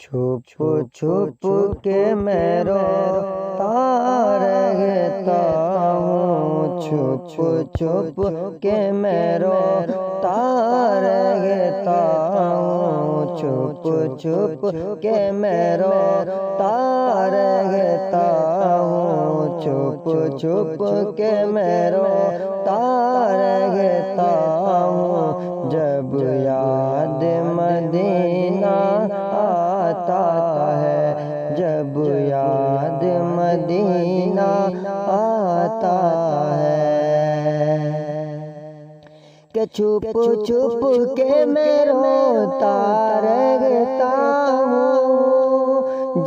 چھپ چھپ کے میں روتا رہتا ہوں، چھپ چھپ کے میں روتا رہتا ہوں، چھپ چھپ کے میں روتا رہتا ہوں، چھپ چھپ کے میں روتا رہتا ہوں، جب یاد مدینہ آتا ہے، جب یاد مدینہ آتا ہے، کہ چھپ چھپ کے میں روتا رہتا ہوں،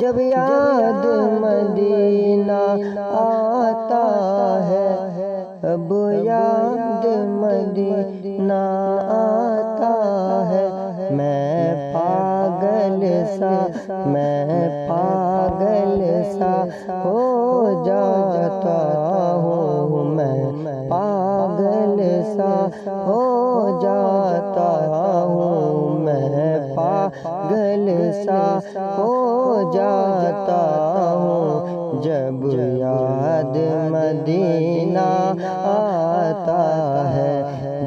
جب یاد مدینہ آتا ہے، اب یاد مدینہ آتا ہے، میں پاگل سا ہو جاتا ہوں، میں پاگل سا ہو جاتا ہوں، میں پاگل سا ہو جاتا ہوں، جب یاد مدینہ آتا ہے،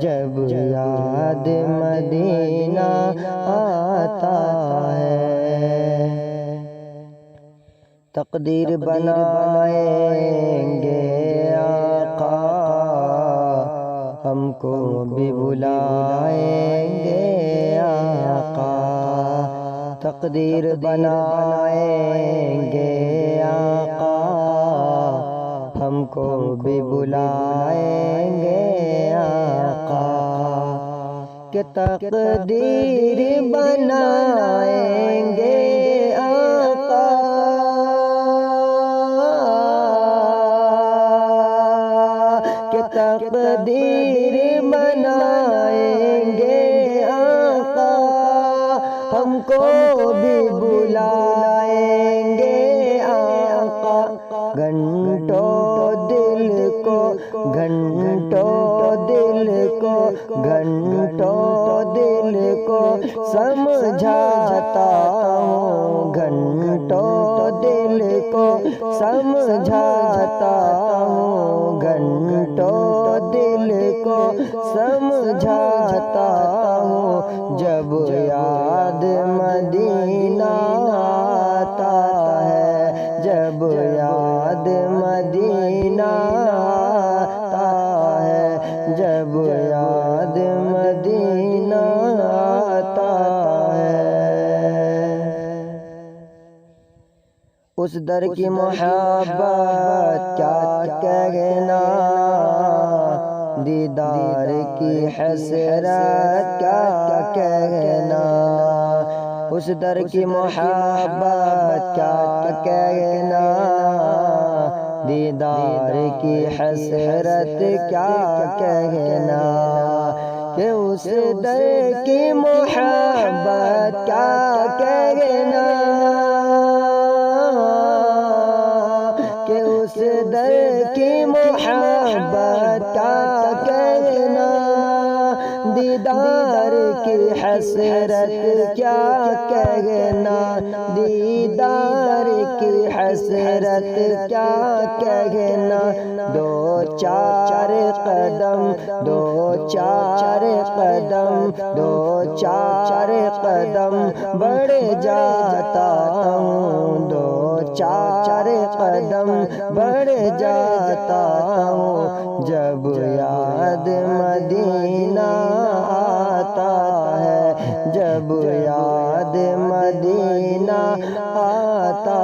جب یاد مدینہ آتا ہے۔ تقدیر بنائیں گے آقا، ہم کو بھی بلائیں گے آقا، تقدیر بنائیں گے آقا، ہم کو بھی بلائیں گے آقا، کہ تقدیر بنائیں گے آقا، کہ تقدیر بنائیں گے آقا، ہم کو بھی بلائیں گے آقا، گھنٹوں دل کو سمجھاتا ہوں، گھنٹوں دل کو سمجھاتا ہوں، گھنٹوں دل کو سمجھاتا ہوں، جب یاد مدینہ آتا ہے، جب یاد مدینہ آتا ہے، جب یاد مدینہ آتا ہے، اس در کی محبت کیا کہنا، دیدار کی حسرت کیا کہنا، اس در کی محبت کیا کہنا، دیدار کی حسرت کیا کہنا، کہ اس در کی محبت کیا کہنا، کہ اس در کی محبت کیا کہنا، دیدار کی حسرت کیا کہنا، دیدار کی حسرت کیا کہنا، دو چار قدم بڑھ جاتا ہوں، دو چار قدم بڑھ جاتا ہوں، جب یاد مدینہ آتا ہے، جب یاد مدینہ آتا